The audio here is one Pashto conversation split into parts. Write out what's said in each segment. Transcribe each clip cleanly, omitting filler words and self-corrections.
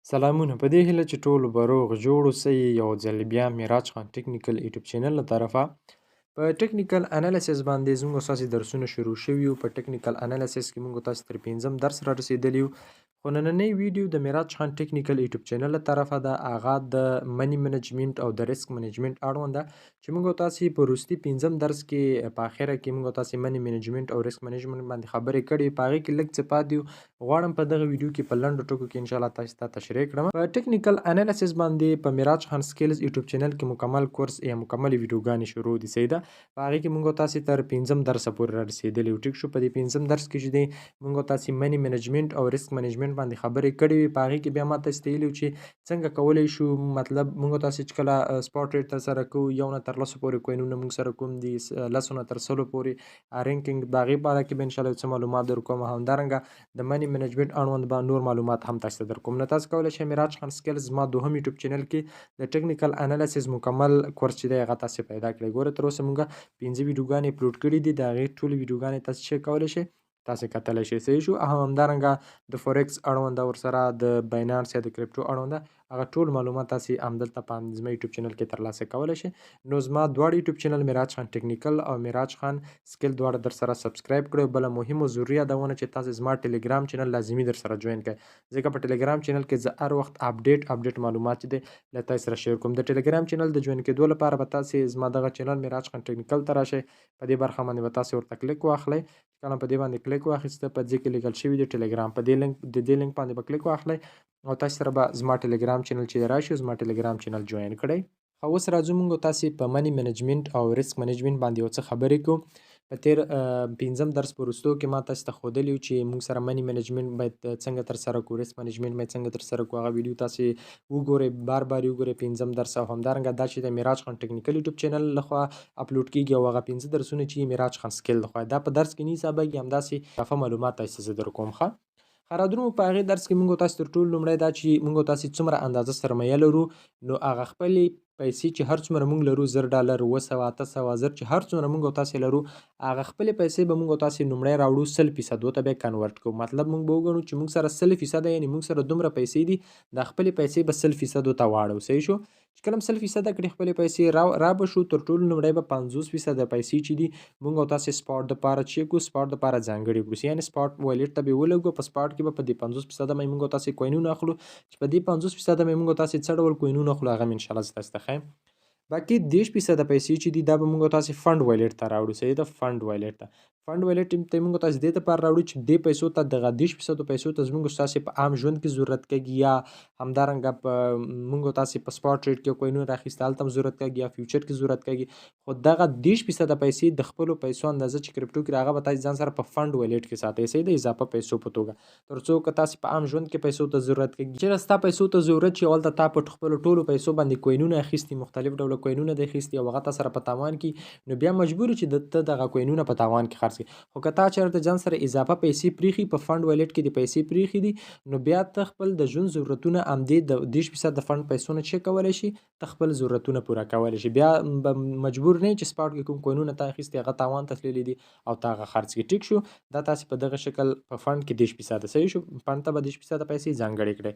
سلامونه په دې هیله چې ټول به روغ جوړ اوسئ. یو ځل بیا میراج خان ټیکنیکل یوټیوب چینل له طرفه په ټیکنیکل انالیسس باندې زموږ ستاسې درسونه شروع شوي یو. په ټیکنیکل انالیسس کې موږ تاسو تر 5م درس را رسېدلي یو. خو نننۍ ویډیو د میراج خان ټیکنیکل یوټیوب چینل له طرفه ده. هغه د منی منیجمنت او د ریسک منیجمنت اړوند ده چې موږ تاسې په وروستي 5م درس کې په اخره کې موږ تاسې منی منیجمنت او ریسک منیجمنت باندې خبرې کړې. په هغې کې لږ څه پاتې یو. غواړم په دغه ویډیو کې په لنډو ټکو کې انشاءالله تاسو ته تشریح کړم. په ټیکنیکل انالیسس باندې په میراج خان سکیلز یوټیوب چینل کې مکمل کورس یا مکمل ویډیوګانې شروع دي سیده. په هغې کې موږ تاسې تر 5م درسه پورې را رسېدلي یو. ټیک شو. په دې 5م درس کې چې دی موږ تاسې منی منیجمنت او ریسک منیجمنت باندې خبرې کړې وي. په هغې کې بیا ما تاسې ته ویلي چې څنګه کولی شو، مطلب موږ تاسې چې کله سپاټ ریټ ترسره کوو، 1 نه تر 10 پورې کوینونه موږ سره کوم دي، 10 نه تر 100 پورې رینکینګ، د هغې په اړه کې به انشاءالله څه معلومات درکوم. همدارنګه د منی منیجمنت اړوند به نور معلومات هم تاسو ته درکوم. نو تاسو کولی شئ میراج خان سکیلز زما دوهم یوټیوب چینل کې د ټیکنیکل انالیسس مکمل کورس چې دی هغه تاسې پیدا کړئ. ګوره تر اوسه موږ 5 ویډیوګانې اپلوډ کړي دي. د هغې ټولې ویډیوګانې تاسې څه کولی شئ، تاسې کتلی شئ. صحیح شو. همدارنګه د فورکس اړونده ورسره د بایننس یا د کرپټو اړونده هغه ټول معلومات تاسې همدلته په زما یوټیوب چینل کې ترلاسه کولی شئ. نو زما دواړه یوټیوب چینل میراج خان ټیکنیکل او میراج خان سکیل دواړه در سره سبسکرایب کړئ. بله مهم او ضروري یادونه چې تاسې زما ټلیګرام چینل لازمي در سره جوین کړئ، ځکه په ټلیګرام چینل کې زه هر وخت اپډیټ معلومات چې دی له تاسو سره شیر کوم. د ټلیګرام چینل د جوین کېدو لپاره به تاسې زما دغه چینل میراج خان ټیکنیکل ته راشئ. په دې برخه باندې به تاسې ورته کلیک واخلئ. کله په دې باندې کلیک واخیسته، په دې کې لیکل شوي دی ټلیګرام، په دې لینک باندې به کلیک واخلئ او تاسې سره به زما ټلیګرام چینل چې راشي، زما ټلیګرام چینل جوین کړئ. اوس راځو موږ تاسې په منی منیجمنت او ریسک منیجمنت باندې یو څه خبرې کوو. په تیر 5م درس په وروستو کې ما تاسو ته ښودلي وو چې موږ سره منی منیجمنت باید څنګه ترسره کړو، ریسک منیجمنت باید څنګه ترسره کړو. هغه ویډیو تاسې وګورئ، بار یې وګورئ 5م درس. او همدارنګه دا چې د میراج خان ټیکنیکل یوټیوب چینل لخوا اپلوډ کېږي او هغه 5 درسونه چې میراج خان سکیل لخوا، دا په درس کې نه حسابېږي، همداسې اضافه معلومات تاسې ته زه درکوم. ښه درنو، په هغې درس کې موږ تاسې تر ټولو لومړی دا چې موږ تاسې څومره اندازه سرمایه لرو، نو هغه خپلې پیسې چې هر څومره موږ لرو، 1000 ډالر، 200، 800، 1000 چې هر څومره موږ تاسې لرو، هغه خپلې پیسې به موږ تاسې لومړی راوړو 100% ته به کنورټ کوو. مطلب موږ به وګڼو چې موږ سره 100% یعنې موږ سره دومره پیسې دي، دا خپلې پیسې به 100% ته واړو. صحیح شو. چې کله 100% کړې خپلې پیسې را به شو، تر ټولو لومړی به 50% پیسې چې دي موږ او تاسې سپاټ دپاره چیک کړو، سپاټ دپاره ځانګړي کړو، یعنې سپاټ وایلیټ ته به یې ولګو. په سپاټ کې به په دې 50% باندې موږ تاسې کوینونه اخلو، چې په دې 50% باندې موږ تاسې څه ډول کوینونه اخلو هغه مې انشاءالله زه تاسې ته ښیم. باقي 30% پیسې چې دي دا به موږ تاسې فنډ وایلیټ ته راوړو. صحیح ده. فنډ وایلیټ ته ته موږ تاسې دې دپاره راوړو چې دې پیسو ته، دغه 30% پیسو ته زموږ ستاسې په عام ژوند کې ضرورت کېږي، یا همدارنګه په موږ تاسې په سپاټ ریټ کې کوینونه راخیسته هلته هم ضرورت کېږي، یا فیوچر کې ضرورت کېږي. خو دغه 30% پیسې د خپلو پیسو اندازه چې کرپټو کې هغه به تاسې ځان سره په فنډ وایلیټ کې ساتئ. صحیح ده. اضافه پیسو په توګه، تر څو که تاسې په عام ژوند کې پیسو ته ضرورت کېږي، چېرې ستا پیسو ته ضرورت شي، هلته تا په خپلو ټولو پیسو باندې کوینونه اخیستي، مختلف ډوله کوینونه دې اخیستي او هغه تا سره په تاوان کې، نو بیا مجبور چې ته دغه کوینونه په تاوان کې خرڅ کړې. خو که تا چېرته ځان سره اضافه پیسې پرېښي، په فنډ وایلیټ کې دې پیسې پرېښي دي، نو بیا ته خپل د ژوند ضرورتونه همدې د 30% د فنډ پیسو نه څه کولی شي، ته خپل ضرورتونه پوره کولی شي. بیا به مجبور نه یې چې سپاټ کې کوم کوینونه تا اخیستي هغه تاوان ته تللي دي او تا هغه خرڅ کړي. ټیک شو. دا تاسې په دغه شکل په فنډ کې 30%. صحیح شو. فنډ ته به 30% پیسې ځانګړې کړئ.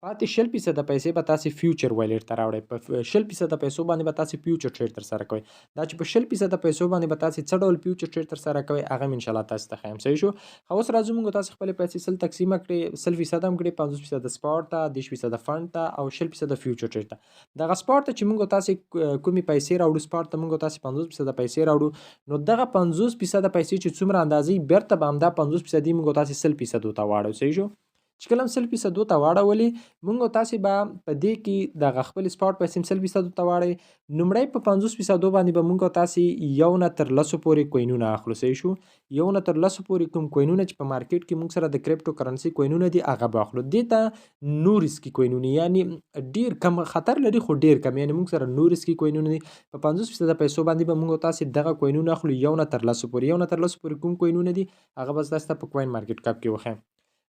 پاتې 60% پیسې به تاسې فیوچر وایلیټ ته راوړئ. په 60% پیسو باندې به تاسې فیوچر ټریډ ترسره کوئ. دا چې په 60% پیسو باندې به تاسې څه ډول فیوچر ټریډ ترسره کوئ هغه مې انشاءالله تاسې ته ښیم. صحیح شو. اوس راځو موږ تاسې خپلې پیسې 100 تقسیمه کړې، 100% هم کړې، 50% سپاټ ته، 30% فنډ ته او 60% فیوچر ټریډ ته. دغه سپاټ ته چې موږ تاسې کومې پیسې راوړو، سپاټ ته موږ تاسې 50% پیسې راوړو، نو دغه 50% پیسې چې څومره اندازې بیرته به همدا 50% موږ تاسې 100% ته واړو. صحیح شو. چې کله هم 100% ته واړولې، موږ تاسې به په دې کې دغه خپل سپاټ پیسې 100% ته واړئ. لومړی په 50% باندې به موږ تاسې 1 نه تر 10 پورې کوینونه اخلو. صحیح شو. 1 نه تر 10 پورې کوم کوینونه چې په مارکیټ کې موږ سره د کرپټو کرنسي کوینونه دي هغه به اخلو. دې ته نو ریسکي کوینونه، یعنې ډېر کم خطر لري خو ډېر کم، یعنې موږ سره نو ریسکي کوینونه دي. په 50% پیسو باندې به موږ تاسې دغه کوینونه اخلو 1 نه تر 10 پورې. 1 نه تر 10 پورې کوم کوینونه دي هغه به تاسو ته په کوین مارکیټ کاپ کې وښیم.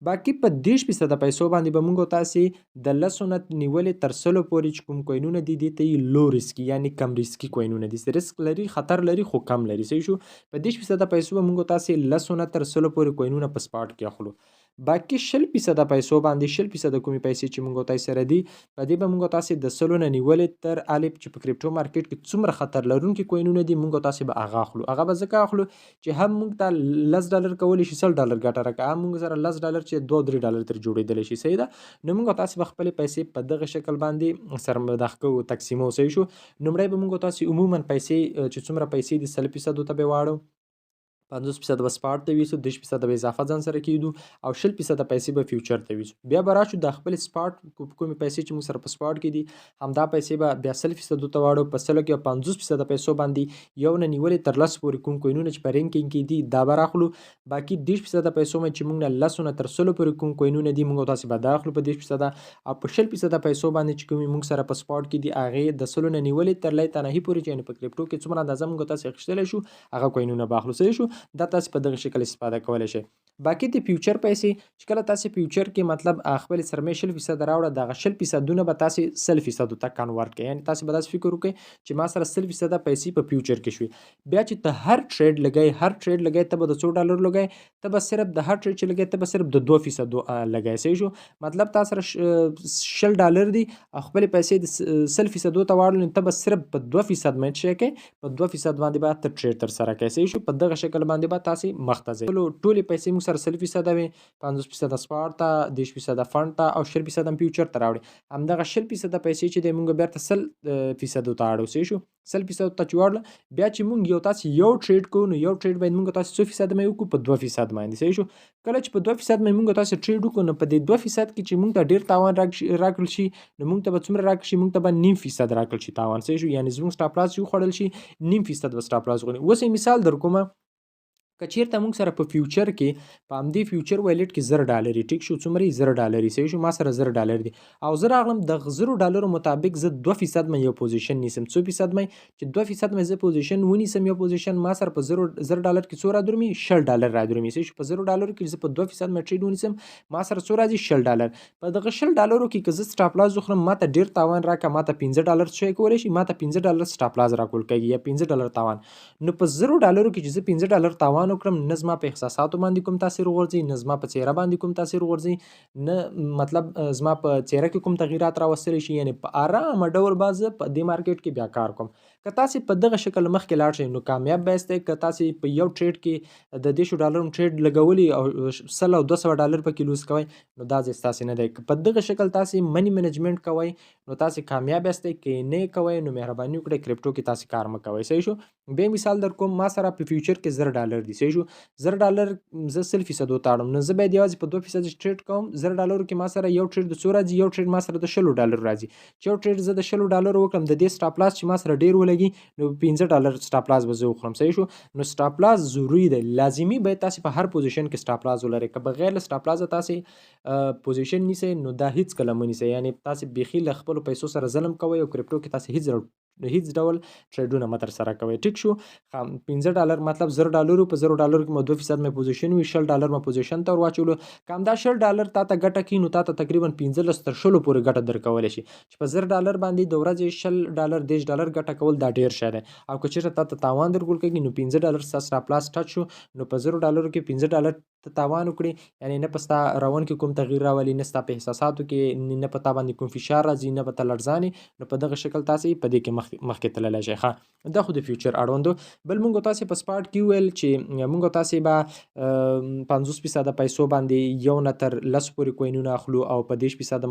باقي په 30% پیسو باندې به موږ تاسې د 10 نه نیولې تر 100 پورې چې کوم کوینونه دي دې ته یې لو ریسکي، یعنې کم ریسکي کوینونه دي. ریسک لري، خطر لري خو کم لري. صحیح شو. په 30% پیسو به موږ تاسې 10 نه تر 100 پورې کوینونه په سپاټ کې اخلو. باقي 100% پیسو باندې 100% کومې پیسې چې موږ تاسو سره دي په دې به موږ تاسو د سلو نه نیولې تر الف چې په کریپټو مارکیټ کې څومره خطر لرونکي کوینونه دي موږ تاسو به هغه اخلو هغه به ځکه اخلو چې هم موږ ته $10 کولی شي $100 ګټه راکړي هم موږ سره $10 چې $2-3 تر جوړېدلی شي صحیح ده نو موږ تاسو به خپلې پیسې په دغه شکل باندې سرمدخ کوو تقسیمو صحیح شو لومړی به موږ تاسو عموما پیسې چې څومره پیسې دي 100% ته به واړو 50% به سپاټ ته ویسو 10% به اضافه ځان سره کیدو او 100% پیسې به فیوچر ته ویسو بیا به راشو د خپل سپاټ کومې پیسې چې موږ سره په سپاټ کې دي همدا پیسې به بیا 100% ته واړو په سلو کې 50% پیسو باندې یو نه نیولې تر 10 پورې کوم کوینونه چې په رینکینګ کې دي دا به راخلو باقي 10% پیسو مې چې موږ نه 10 نه تر 100 پورې کوم کوینونه دي موږ تاسو به داخلو په 10% او په 100% پیسو باندې چې کوم موږ سره په سپاټ کې دي هغه د 100 نه نیولې تر لای تنهي پورې چې په کریپټو کې څومره اندازه موږ تاسو اخیستلی شو هغه کوینونه به اخلو صحیح شو دا تاسو په دغه شکل استفاده کولای شئ باقي د فیوچر پیسې چې کله تاسو فیوچر کې مطلب خپل سرمایه 100% راوړه دغه 100% به تاسو 100% ته کنورټ کړئ یعنی تاسو به داسې فکر وکړئ چې ما سره 100% پیسې په فیوچر کې شوي بیا چې ته هر ټریډ لګای ته به د $100 لګای ته به صرف د هر ټریډ چې لګای ته به صرف د 2% لګای صحیح شو مطلب تاسو سره $10 دي خپل پیسې د 100% ته واړل ته به صرف په 2% مې شي کې په 2% باندې به ته ټریډ تر سره کوي صحیح شو په دغه شکل باندې به تاسو مخته ځئ ټولې پیسې موږ سره 100% وي 50% سپاټ ته 10% فند ته او 100% فیوچر ته راوړي همدغه 100% پیسې چې د موږ بیرته 100% ته اړو صحیح شو 100% ته چې واړل بیا چې موږ یو ټریډ کوو نو یو ټریډ باندې موږ تاسو 100% مې وکړو په 2% باندې صحیح شو کله چې په 2% مې موږ تاسو ټریډ وکړو نو په دې 2% کې چې موږ ته ډیر تاوان راکړل شي نو موږ ته به څومره راکړل شي موږ ته به 0.5% راکړل شي تاوان صحیح شو یعنی زموږ سټاپ لاس یو خوړل شي 0.5% به سټاپ لاس غونډي اوس مثال در کومه که چیرته موږ سره په فیوچر کې په همدې فیوچر ویلټ کې $10 ټیک شو څومره $10 صحیح شو ما سره $10 دي او زه راغلم د $10 مطابق زه 2% مې یو پوزیشن نیسم 2% مې چې 2% مې زه پوزیشن ونیسم یو پوزیشن ما سره په $10 کې څو را درومي $10 را درومي صحیح شو په $10 کې زه په 2% مې ټریډ ونیسم ما سره څو راځي $10 په دغه $10 کې که زه سټاپ لاس وخورم ما ته ډیر تاوان راکړه ما ته $15 شي کولای شي ما ته $15 سټاپ لاس راکول کېږي یا $15 تاوان نو په $10 کې چې زه $15 تاوان وکړم نه زما په احساساتو باندې کوم تاثیر وغورځي نه زما په څیره باندې کوم تاثیر وغورځي نه مطلب زما په څیره کې کوم تغیرات راوستلی شي یعنی په آرامه ډول به زه په دې مارکیټ کې بیا کار کوم که تاسو په دغه شکل مخکې لاړ شئ نو کامیاب به یاستئ که تاسو په یو ټریډ کې د $10 ټریډ لګولي او $100 او $200 پکې لوز کوئ نو دا ستاسو نه دی که په دغه شکل تاسو منی منیجمنت کوئ نو تاسو کامیاب یاستئ که نه کوئ نو مهرباني وکړئ کریپټو کې تاسو کار مه کوئ صحیح شو به مثال در کوم ما سره په فیوچر کې $10 دي صحیح شو $10 زه 100% وتاړم نو زه باید یوازې په 2% ټریډ کوم $10 کې ما سره یو ټریډ د څو راځي یو ټریډ ما سره د $10 راځي چې یو ټریډ زه د $10 وکړم د دې سټاپ لاس چې ما سره ډیر ولګي نو $15 سټاپ لاس به زه وخورم صحیح شو نو سټاپ لاس ضروری دی لازمي باید تاسو په هر پوزیشن کې سټاپ لاس ولرئ که بغیر له سټاپ لاس تاسو پوزیشن نیسئ نو دا هیڅ کله مه نیسئ یعنی تاسو بیخي له خپلو پیسو سره ظلم کوئ او کریپټو کې تاسو هیڅ ډول ټریډونه مه ترسره کوئ ټیک شو $15 مطلب $10 په $10 کې مو 2% مې پوزیشن وي $10 مې پوزیشن ته ورواچولو که همدا $10 تا ته ګټه کړي نو تا ته تقریبا 15 تر 20 پورې ګټه درکولی شي چې په $10 باندې د ورځې $10 $10 ګټه کول دا ډیر ښه دی او که چېرته تا ته تاوان درکول کېږي نو $15 ستا سټاپ لاس ټچ شو نو په $10 کې $15 ته تاوان وکړي یعنی نه په ستا روان کې کوم تغییر راولي نه ستا په احساساتو کې نه په تا باندې کوم فشار راځي نه په ته لړزانې نو په دغه شکل تاسو په دې کې مخکې تللی شئ ښه دا خو د فیوچر اړوندو بل موږ تاسو په سپاټ کې ویل چې موږ تاسو به 50% پیسو باندې یو نه تر 10 پورې کوینونه اخلو او په 10%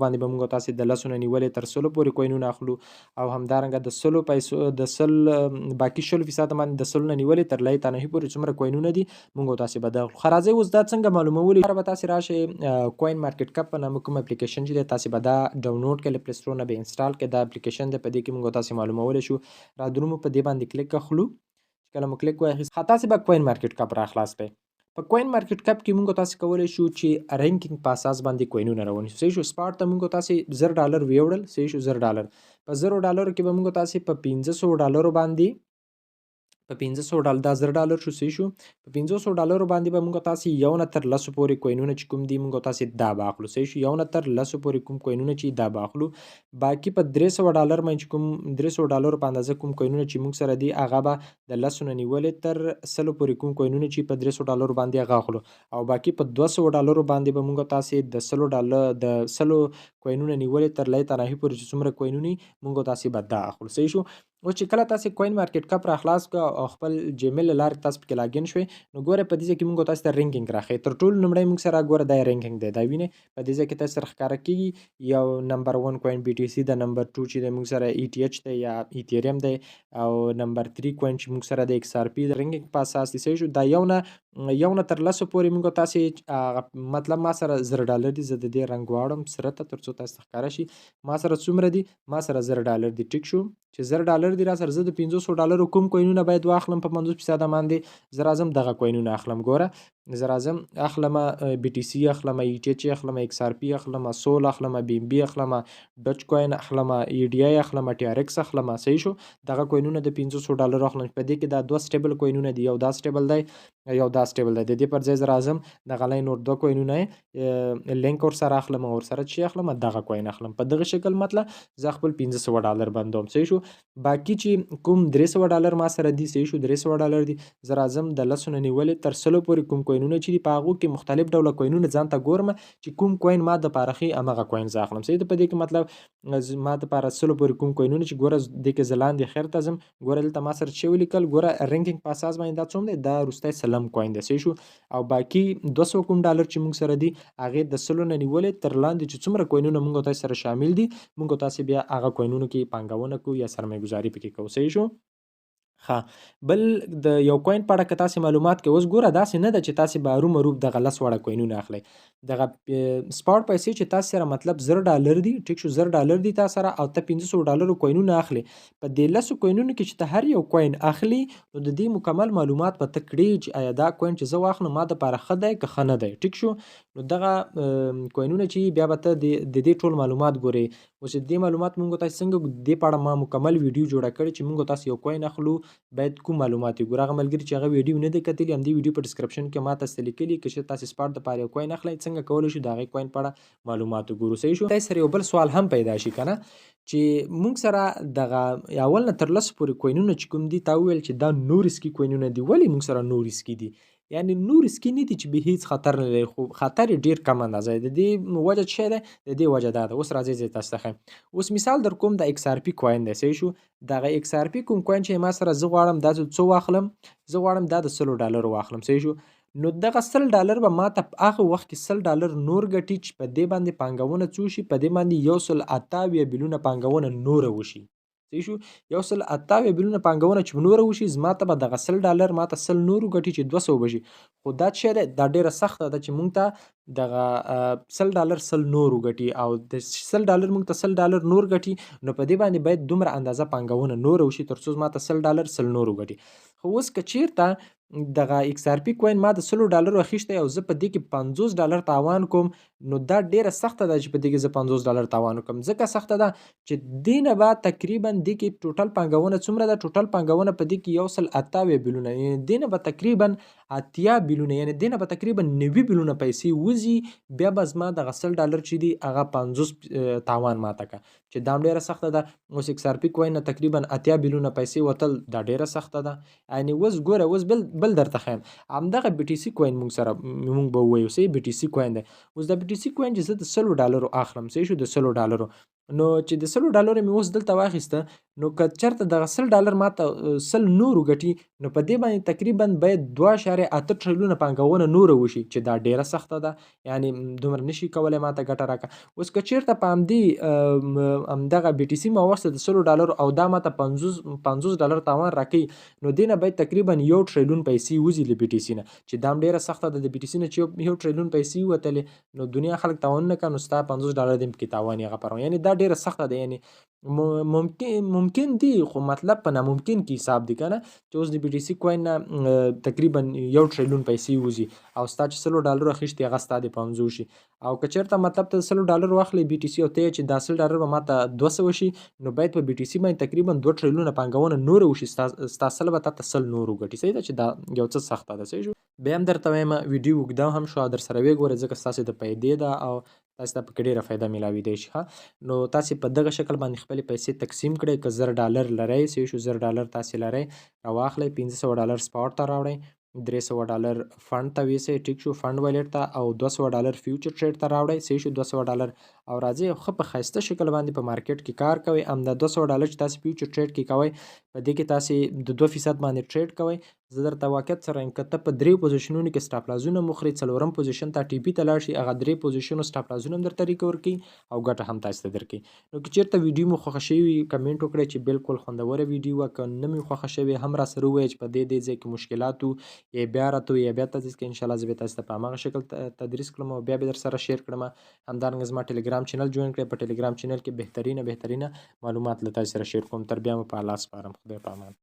باندې به موږ تاسو د 10 نه نیولې تر 100 پورې کوینونه اخلو او همدارنګه د 100 پیسو د 100 باقي 100% باندې د 100 نه نیولې تر لای تنهي پورې څومره کوینونه دي موږ تاسو به د خرازي اوس دا څنګه معلومولي به تاسو راشي کوین مارکیټ کپ په نامه کوم اپلیکیشن چې تاسو به دا ډاونلوډ کړئ پلی سټور نه به انسټال کړئ دا اپلیکیشن د پدې کې موږ تاسو معلومول شو را درومو په دې باندې کلیک کړو کله مو کلیک وایي خاطا سي به کوین مارکیټ کپ را خلاص کړئ په کوین مارکیټ کپ کې موږ تاسو کولای شو چې رینکینګ په اساس باندې کوینونه راونیسو صحیح شو سپاټ ته موږ تاسو $10 ویوړل صحیح شو $10 په $10 کې به موږ تاسو په $1500 باندې په 1500 ډالر دا $1000 شو صحیح شو په 1500 ډالرو باندې به موږ تاسو یو نه تر لسو پورې کوینونه چې کوم دي موږ تاسو دا باخلو صحیح شو یو نه تر لسو پورې کوم کوینونه چې دا باخلو باقی په 300 ډالر باندې کوم 300 ډالر په اندازه کوم کوینونه چې موږ سره دي هغه به د لسو نه نیولې تر سلو پورې کوم کوینونه چې په 300 ډالر باندې هغه اخلو او باقی په 200 ډالر باندې به موږ تاسو د سلو ډالر د سلو کوینونه نیولې تر لای تناهي پورې چې څومره کوینونه موږ تاسو به دا اخلو صحیح شو او چې کله تاسو کوین مارکیټ کپ را خلاص کا او خپل جیمیل لارې تاسو پکې لاګین شوي نو ګوره په دې کې موږ تاسو ته رینکینګ راخی تر ټولو لومړی موږ سره ګوره دا رینکینګ دی دا ویني په دې کې تاسو سره ښکارا کیږي یو نمبر 1 کوین بي ټي سي د نمبر 2 چې موږ سره ای ټي ایچ دی یا ایتھریم دی او نمبر 3 کوین چې موږ سره د ایکس ار پی د رینکینګ په اساس دي شو دا یو نه تر لسو پورې موږ تاسو مطلب ما سره $10 دي زه د دې رنګ واړم سره ته ترڅو تاسو ښکارا شي ما سره څومره دي ما سره $10 دي ټیک شو چې $10 دي را سره زه د 500 ډالرو کوم کوینونه باید واخلم په 50% باندې زه راځم دغه کوینونه اخلم ګوره زه راځم اخلم بي ټي سي اخلم ای ټي ایچ اخلم ایکس ار پی اخلم سول اخلم بي ام بي اخلم ډچ کوین اخلم ای ډي آی اخلم ټي ار ایکس اخلم صحیح شو دغه کوینونه د 500 ډالر اخلم په دې کې دا دوه سټیبل کوینونه دي یو دا سټیبل دی یو دا سټیبل دی د دې پر ځای زه راځم دغه لاین نور دوه کوینونه لینک ور سره اخلم ور سره چې اخلم دغه کوین اخلم په دغه شکل مطلب زه خپل 500 ډالر بندوم صحیح شو باقی چې کوم 300 ډالر ما سره دي صحیح شو 300 ډالر دي زه راځم د لسونه نیولې تر سلو پورې کوم کوینونه چې په هغه کې مختلف ډوله کوینونه ځان ته ګورم چې کوم کوین ما د پارخي امغه کوین زه اخلم صحیح په دې کې مطلب ما د پاره سلو پورې کوم کوینونه چې ګوره د کې زلان دي خیر تزم ګوره دلته ما سره چې ولیکل ګوره رینکینګ په اساس باندې دا څوم دی دا روستای سلام کوین دی صحیح شو او باقی 200 کوم ډالر چې موږ سره دي هغه د سلو نه نیولې تر لاندې چې څومره کوینونه موږ تاسو سره شامل دي موږ تاسو بیا هغه کوینونو کې پانګونه کو یا سرمایه گذاري پکې کو صحیح شو ښه بل د یو کوین په اړه که تاسو معلومات کې اوس ګوره داسې نه ده چې تاسو به ارومرو دغه لس وړه کوینونه اخلئ دغه سپاټ پیسې چې تاسو سره مطلب $10 دي ټیک شو $10 دي تاسو سره او ته 500 ډالر کوینونه اخلي په دې لسو کوینونو کې چې ته هر یو کوین اخلي نو د دې مکمل معلومات به ته کړې چې آیا دا کوین چې زه واخلم ما دپاره ښه دی که ښه نه دی ټیک شو نو دغه کوینونه چې بیا به ته د دې ټول معلومات ګورې اوس دې معلومات مونږ تاسو څنګه دې په اړه ما مکمل ویډیو جوړه کړې چې مونږ تاسو یو کوین اخلو باید کوم معلومات وګورئ هغه ملګري چې هغه ویډیو نه دی کتلی همدې ویډیو په ډسکرپشن کې ما تاسو ته لیکلي که چې تاسو سپاټ دپاره یو کوین اخلئ څنګه کولی شو د هغې کوین په اړه معلومات وګورو صحیح شو تاسو سره یو بل سوال هم پیدا شي که نه چې مونږ سره دغه اول نه تر لسو پورې کوینونه چې کوم دي تا وویل چې دا نو ریسکي کوینونه دي ولې مونږ سره نو ریسکي دي یعنی نو ریسکي نه دي چې به هیڅ خطر نه لري خو خطر یې ډېر کم اندازه دی د دې وجه څه شی دی د دې وجه دا ده اوس راځئ زه تاسو ته ښیم اوس مثال در کوم د ایکس ار پي کوین دی صحیح شو دغه ایکس ار پي کوم کوین چې ما سره زه غواړم دا څو واخلم زه غواړم دا د $100 واخلم صحیح شو نو دغه $100 به ما ته په هغه وخت کې $100 نور ګټي چې په دې باندې پانګونه څو شي په دې باندې 128 بلیونه پانګونه نوره وشي صحیح شو 128 بلیونه پانګونه چې نوره وشي زما ته به دغه $100 ما ته 100 نورو ګټي چې 200 بشي خو دا څه دی دا ډیره سخته ده چې مونږ ته دغه $100 100 نورو ګټي او د $100 مونږ ته $100 نور ګټي نو په دې باندې باید دومره اندازه پانګونه نوره وشي تر څو ما ته $100 100 نورو ګټي خو اوس که چیرته دغه ایکس ار پی کوین ما د $100 اخیستی او زه په دې کې $50 تاوان کوم نو دا ډیره سخته ده چې په دې کې زه $50 تاوان وکړم ځکه سخته ده چې دې نه به تقریبا دې کې ټوټل پانګونه څومره ده ټوټل پانګونه په دې کې 128 بلیونه یعنې دې نه به تقریبا 80 بلیونه یعنې دې نه به تقریبا 90 بلیونه پیسې وځي بیا به زما دغه $100 چې دي هغه 50 تاوان ماته که چې دا هم ډیره سخته ده اوس ایکس ار پی کوین نه تقریبا 80 بلیونه پیسې وتل دا ډیره سخته ده یعنې اوس ګوره اوس بل درته ښیم همدغه بي ټي سي کوین مونږ به ووایو صحیح بي ټي سي کوین دی اوس د بي ټي سي کوین چې زه د $100 اخلم صحیح شو د $100 نو چې د $100 مې اوس دلته واخیسته نو که چېرته دغه $100 ما ته 100 نورو ګټي نو په دې باندې تقریبا باید 2.8 ټریلیونه پانګونه نوره وشي چې دا ډیره سخته ده یعنې دومره نشي کولی ما ته ګټه راکړه اوس که چېرته په همدغه بي ټي سي ما واخیسته د $100 او دا ما ته $50 تاوان راکوي نو دې نه باید تقریبا 1 ټریلیون پیسې وځي له بي ټي سي نه چې دا هم ډیره سخته ده د بي ټي سي نه چې 1 ټریلیون پیسې ووتلې نو دنیا خلک تاوانونه کوي نو ستا $50 دې هم پکې تاوان یې هغه پروا یعنې دا ډیره سخته ده یعنې ممکن دي خو مطلب په ناممکن کې حساب دی کنه چې اوس د بي ټي سي کوین نه تقریبا 1 ټریلیون پیسې وځي او ستا چې $100 اخیستي هغه ستا د 50 شي او که چېرته مطلب ته $100 واخلې بي ټي سي او ته یې چې دا $100 به ماته 200 شي نو باید په بي ټي سي باندې تقریبا 2 ټریلیونه پانګونه نوره وشي ستا 100 به تا ته 100 نور وګټي صحیح ده چې دا یو څه سخته ده صحیح شو بیا هم درته وایم ویډیو اوږده هم شوه در سره ویې ګورئ ځکه ستاسې د پیدې ده او تاسې ته پکې ډېره فایده میلاویدی شي ښه نو تاسې په دغه شکل باندې خپلې پیسې تقسیم کړئ که $100 لرئ صحیح شو $100 تاسې لرئ راواخلئ $500 سپاټ ته راوړئ $300 فنډ ته ویسئ ټیک شو فنډ ویلیټ ته او $200 فیوچر ټریډ ته راوړئ صحیح شو $200 او راځئ ښه په ښایسته شکل باندې په مارکیټ کې کار کوئ همدا $200 چې تاسې فیوچر ټریډ کې کوئ په دې کې تاسې د 2% باندې ټریډ کوئ زه درته واقعیت سره وایم که ته په 3 پوزیشنونو کې سټاپ لازونه مخري 4م پوزیشن ته ټي پي ته لاړ شي هغه 3 پوزیشنو سټاپ لازونه هم درته ریکور کوي او ګټه هم تاسې ته درکوي نو که چېرته ویډیو مو خوښه شوي وي کمنټ وکړئ چې بالکل خوندوره ویډیو وه که نه مې خوښه شوې هم راسره ووایئ چې په دې ځای کې مشکلات وو یا بیا راته یا بیا تدریس کړئ انشاءالله زه به تاسې ته په هماغه شکل تدریس کړم او بیا به در سره شیر کړم همدارنګه زما ټلیګرام چینل جوین کړئ په ټلیګرام چینل کې بهترینه معلومات له تاسې سره شیر کوم تر بیا مو په الله سپارم خدای په امان